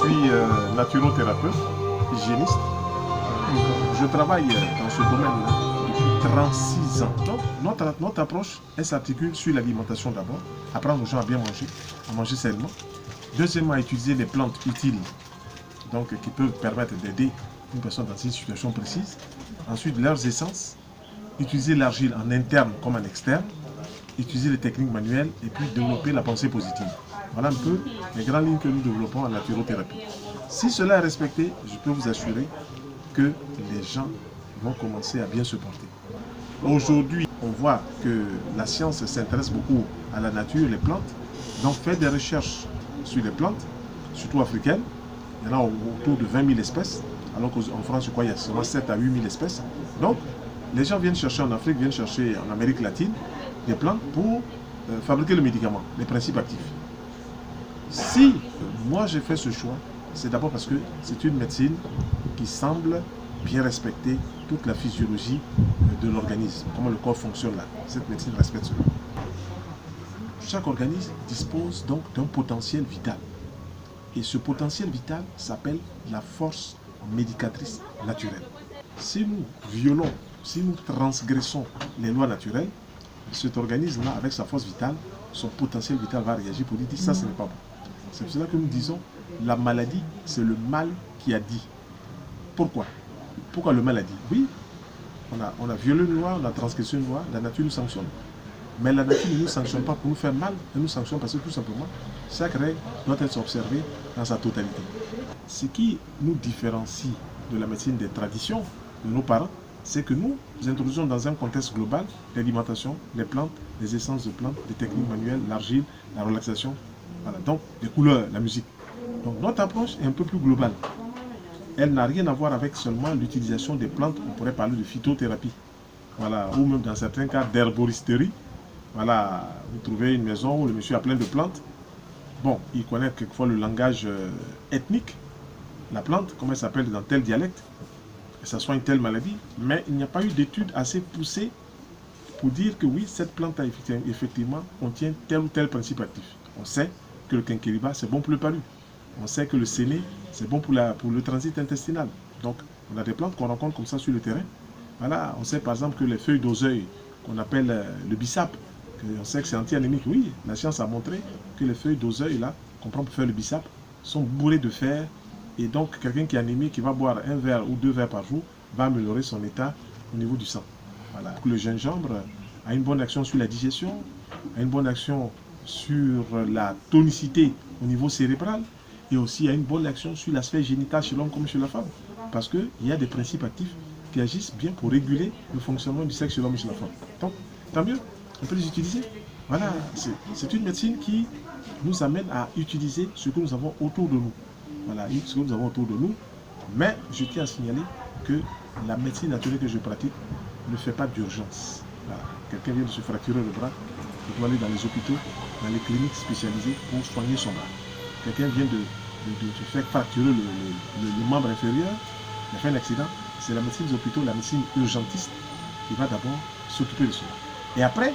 suis naturothérapeute, hygiéniste. Je travaille dans ce domaine-là depuis 36 ans. Donc, notre approche, elle s'articule sur l'alimentation d'abord, apprendre aux gens à bien manger, à manger sainement. Deuxièmement, à utiliser les plantes utiles, donc qui peuvent permettre d'aider une personne dans une situation précise. Ensuite, leurs essences, utiliser l'argile en interne comme en externe, utiliser les techniques manuelles et puis développer la pensée positive. Voilà un peu les grandes lignes que nous développons en naturothérapie. Si cela est respecté, je peux vous assurer que les gens vont commencer à bien se porter. Aujourd'hui, on voit que la science s'intéresse beaucoup à la nature, les plantes. Donc, fait des recherches sur les plantes, surtout africaines. Il y en a autour de 20 000 espèces, alors qu'en France, je crois qu'il y a seulement 7 à 8 000 espèces. Donc, les gens viennent chercher en Afrique, viennent chercher en Amérique latine des plantes pour fabriquer le médicament, les principes actifs. Si moi j'ai fait ce choix, c'est d'abord parce que c'est une médecine qui semble bien respecter toute la physiologie de l'organisme, comment le corps fonctionne là. Cette médecine respecte cela. Chaque organisme dispose donc d'un potentiel vital. Et ce potentiel vital s'appelle la force médicatrice naturelle. Si nous violons, si nous transgressons les lois naturelles, cet organisme-là, avec sa force vitale, son potentiel vital va réagir pour dire ça, ce n'est pas bon. C'est pour cela que nous disons la maladie, c'est le mal qui a dit. Pourquoi? Pourquoi le mal a dit? Oui, on a violé une loi, on a transgressé une loi, la nature nous sanctionne. Mais la nature ne nous sanctionne pas pour nous faire mal, elle nous sanctionne parce que tout simplement, chaque règle doit être observée dans sa totalité. Ce qui nous différencie de la médecine des traditions de nos parents, c'est que nous introduisons dans un contexte global l'alimentation, les plantes, les essences de plantes, les techniques manuelles, l'argile, la relaxation, voilà, donc les couleurs, la musique. Donc notre approche est un peu plus globale. Elle n'a rien à voir avec seulement l'utilisation des plantes, on pourrait parler de phytothérapie, voilà, ou même dans certains cas d'herboristerie. Voilà, vous trouvez une maison où le monsieur a plein de plantes. Bon, il connaît quelquefois le langage ethnique, la plante, comment elle s'appelle dans tel dialecte, et ça soigne telle maladie, mais il n'y a pas eu d'études assez poussées pour dire que oui, cette plante effectivement contient tel ou tel principe actif. On sait que le quinqueliba, c'est bon pour le palu. On sait que le séné, c'est bon pour le transit intestinal. Donc, on a des plantes qu'on rencontre comme ça sur le terrain. Voilà, on sait par exemple que les feuilles d'oseille, qu'on appelle le bissap, on sait que c'est anti-anémique. Oui, la science a montré que les feuilles d'oseille, là, qu'on prend pour faire le bissap, sont bourrées de fer. Et donc, quelqu'un qui est anémique, qui va boire un verre ou 2 verres par jour, va améliorer son état au niveau du sang. Voilà. Le gingembre a une bonne action sur la digestion, a une bonne action sur la tonicité au niveau cérébral, et aussi a une bonne action sur l'aspect génital chez l'homme comme chez la femme. Parce qu'il y a des principes actifs qui agissent bien pour réguler le fonctionnement du sexe chez l'homme et chez la femme. Donc, tant mieux, on peut les utiliser. Voilà, c'est une médecine qui nous amène à utiliser ce que nous avons autour de nous. Voilà, ce que nous avons autour de nous. Mais je tiens à signaler que la médecine naturelle que je pratique ne fait pas d'urgence. Voilà. Quelqu'un vient de se fracturer le bras, il doit aller dans les hôpitaux, dans les cliniques spécialisées pour soigner son bras. Quelqu'un vient de se faire fracturer le membre inférieur, il a fait un accident, c'est la médecine des hôpitaux, la médecine urgentiste qui va d'abord s'occuper de cela. Et après,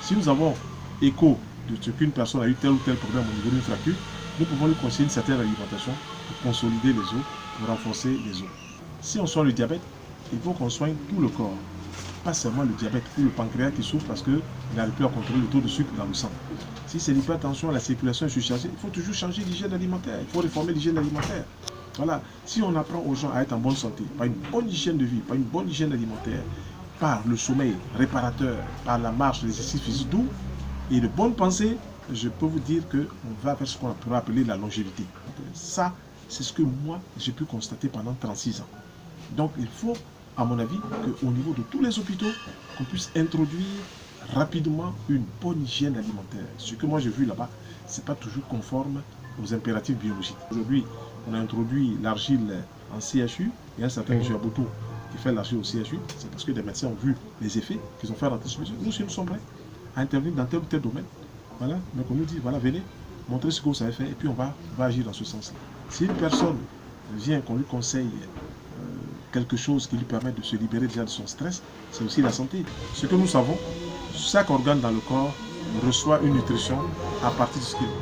si nous avons écho de ce qu'une personne a eu tel ou tel problème au niveau d'une fracture, nous pouvons lui conseiller une certaine alimentation pour consolider les os, pour renforcer les os. Si on soigne le diabète, il faut qu'on soigne tout le corps. Pas seulement le diabète ou le pancréas qui souffre parce qu'il n'arrive plus à contrôler le taux de sucre dans le sang. Si c'est l'hypertension, la circulation est surchargée, il faut toujours changer l'hygiène alimentaire. Il faut réformer l'hygiène alimentaire. Voilà. Si on apprend aux gens à être en bonne santé, par une bonne hygiène de vie, par une bonne hygiène alimentaire, par le sommeil réparateur, par la marche, l'exercice physique doux et de bonnes pensées, je peux vous dire qu'on va vers ce qu'on pourrait appeler la longévité. Ça, c'est ce que moi, j'ai pu constater pendant 36 ans. Donc, il faut, à mon avis, qu'au niveau de tous les hôpitaux, qu'on puisse introduire rapidement une bonne hygiène alimentaire. Ce que moi j'ai vu là-bas, ce n'est pas toujours conforme aux impératifs biologiques. Aujourd'hui, on a introduit l'argile en CHU, et un certain M. Aboutou qui fait l'argile au CHU, c'est parce que des médecins ont vu les effets qu'ils ont fait rentrer sur nous, si nous sommes prêts à intervenir dans tel ou tel domaine. Voilà, donc on nous dit, voilà, venez, montrez ce que vous avez fait, et puis on va agir dans ce sens-là. Si une personne vient, qu'on lui conseille quelque chose qui lui permet de se libérer déjà de son stress, c'est aussi la santé. Ce que nous savons, chaque organe dans le corps reçoit une nutrition à partir de ce qu'il veut.